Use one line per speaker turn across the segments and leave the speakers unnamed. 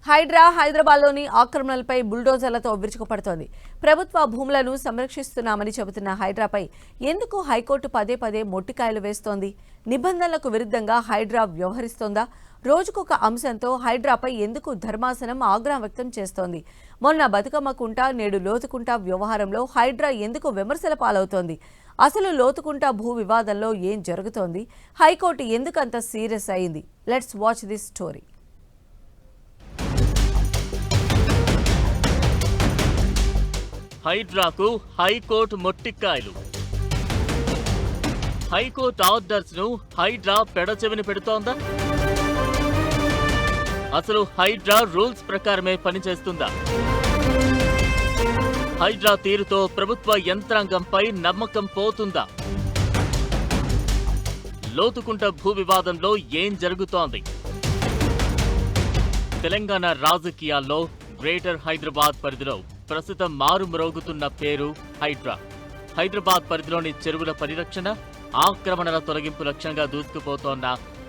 హైడ్రా హైదరాబాద్లోని ఆక్రమణలపై బుల్డోజర్లతో విరుచుకుపడుతోంది. ప్రభుత్వ భూములను సంరక్షిస్తున్నామని చెబుతున్న హైడ్రాపై ఎందుకు హైకోర్టు పదే పదే మొట్టికాయలు వేస్తోంది? నిబంధనలకు విరుద్ధంగా హైడ్రా వ్యవహరిస్తోందా? రోజుకొక అంశంతో హైడ్రాపై ఎందుకు ధర్మాసనం ఆగ్రహం వ్యక్తం చేస్తోంది? మొన్న బతుకమ్మ కుంట, నేడు లోతుకుంట వ్యవహారంలో హైడ్రా ఎందుకు విమర్శల పాలవుతోంది? అసలు లోతుకుంట భూ వివాదంలో ఏం జరుగుతోంది? హైకోర్టు ఎందుకంత సీరియస్ అయింది? Let's watch this story.
హైడ్రాకు హైకోర్టు మొట్టికాయలు. హైకోర్టు ఆర్డర్స్ ను హైడ్రా పెడచెవిని పెడుతోందా? అసలు హైడ్రా రూల్స్ ప్రకారమే పనిచేస్తుందా? హైడ్రా తీరుతో ప్రభుత్వ యంత్రాంగంపై నమ్మకం పోతుందా? లోతుకుంట భూ వివాదంలో ఏం జరుగుతోంది? తెలంగాణ రాజకీయాల్లో గ్రేటర్ హైదరాబాద్ పరిధిలో ప్రస్తుతం మారుమ్రోగుతున్న పేరు హైడ్రా. హైదరాబాద్ పరిధిలోని చెరువుల పరిరక్షణ, ఆక్రమణల తొలగింపు లక్ష్యంగా దూసుకుపోతోన్న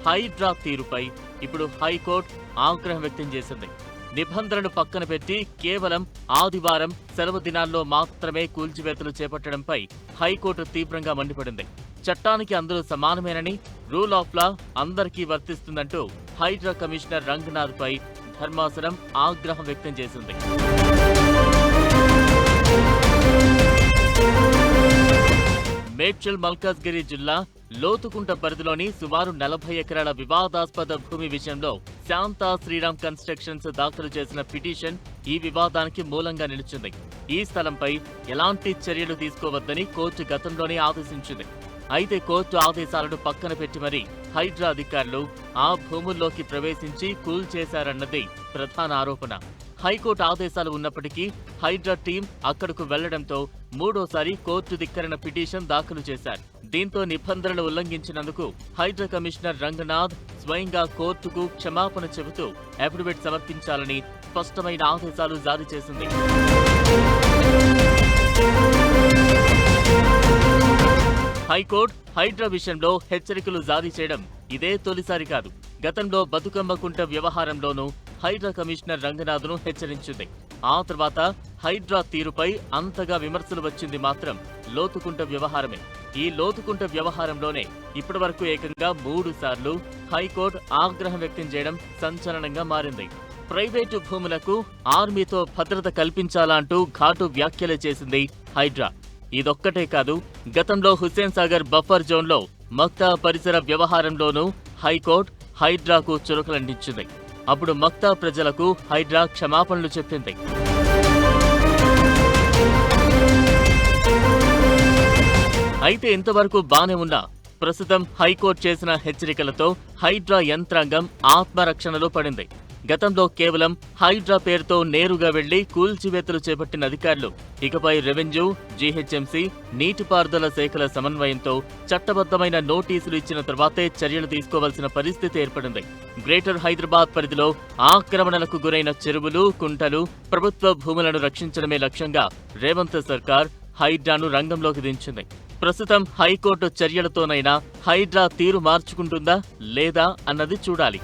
హైడ్రా తీరుపై ఇప్పుడు హైకోర్టు ఆగ్రహం వ్యక్తం చేసింది. నిబంధనలు పక్కన పెట్టి కేవలం ఆదివారం సెలవు దినాల్లో మాత్రమే కూల్చివేతలు చేపట్టడంపై హైకోర్టు తీవ్రంగా మండిపడింది. చట్టానికి అందరూ సమానమేనని, రూల్ ఆఫ్ లా అందరికీ వర్తిస్తుందంటూ హైడ్రా కమిషనర్ రంగనాథ్ పై ధర్మాసనం ఆగ్రహం వ్యక్తం చేసింది. మేడ్చల్ మల్కాజ్గిరి జిల్లా లోతుకుంట పరిధిలోని సుమారు 40 ఎకరాల వివాదాస్పద భూమి విషయంలో శాంతా శ్రీరామ్ కన్స్ట్రక్షన్స్ దాఖలు చేసిన పిటిషన్ ఈ వివాదానికి మూలంగా నిలిచింది. ఈ స్థలంపై ఎలాంటి చర్యలు తీసుకోవద్దని కోర్టు గతంలోనే ఆదేశించింది. అయితే కోర్టు ఆదేశాలను పక్కన పెట్టి మరీ హైడ్రా అధికారులు ఆ భూముల్లోకి ప్రవేశించి కూల్చేశారన్నది ప్రధాన ఆరోపణ. హైకోర్టు ఆదేశాలు ఉన్నప్పటికీ హైడ్రా టీం అక్కడకు వెళ్లడంతో మూడోసారి కోర్టు ధిక్కరణ పిటిషన్ దాఖలు చేశారు. దీంతో నిబంధనలు ఉల్లంఘించినందుకు హైడ్రా కమిషనర్ రంగనాథ్ స్వయంగా కోర్టుకు క్షమాపణ చెబుతూ అఫిడవిట్ సమర్పించాలని స్పష్టమైన ఆదేశాలు జారీ చేసింది. హైకోర్టు హైడ్రా విషయంలో హెచ్చరికలు జారీ చేయడం ఇదే తొలిసారి కాదు. గతంలో బతుకమ్మ కుంట వ్యవహారంలోనూ హైడ్రా కమిషనర్ రంగనాథ్ను హెచ్చరించింది. ఆ తర్వాత హైడ్రా తీరుపై అంతగా విమర్శలు వచ్చింది మాత్రం లోతుకుంట వ్యవహారమే. ఈ లోతుకుంట వ్యవహారంలోనే ఇప్పటివరకు ఏకంగా 3 సార్లు హైకోర్టు ఆగ్రహం వ్యక్తం చేయడం సంచలనంగా మారింది. ప్రైవేటు భూములకు ఆర్మీతో భద్రత కల్పించాలా అంటూ ఘాటు వ్యాఖ్యలు చేసింది హైడ్రా. ఇదొక్కటే కాదు, గతంలో హుస్సేన్ సాగర్ బఫర్ జోన్లో మక్తా పరిసర వ్యవహారంలోనూ హైకోర్టు హైడ్రాకు చురకలంటించింది. అప్పుడు మక్తా ప్రజలకు హైడ్రా క్షమాపణలు చెప్పింది. అయితే ఇంతవరకు బానే ఉన్నా ప్రస్తుతం హైకోర్టు చేసిన హెచ్చరికలతో హైడ్రా యంత్రాంగం ఆత్మరక్షణలో పడింది. గతంలో కేవలం హైడ్రా పేరుతో నేరుగా వెళ్లి కూల్చివేతలు చేపట్టిన అధికారులు ఇకపై రెవెన్యూ, జీహెచ్ఎంసీ, నీటిపారుదల శాఖల సమన్వయంతో చట్టబద్ధమైన నోటీసులు ఇచ్చిన తర్వాతే చర్యలు తీసుకోవాల్సిన పరిస్థితి ఏర్పడింది. గ్రేటర్ హైదరాబాద్ పరిధిలో ఆక్రమణలకు గురైన చెరువులు, కుంటలు, ప్రభుత్వ భూములను రక్షించడమే లక్ష్యంగా రేవంత్ సర్కార్ హైడ్రాను రంగంలోకి దించింది. ప్రస్తుతం హైకోర్టు చర్యలతోనైనా హైడ్రా తీరు మార్చుకుంటుందా లేదా అన్నది చూడాలి.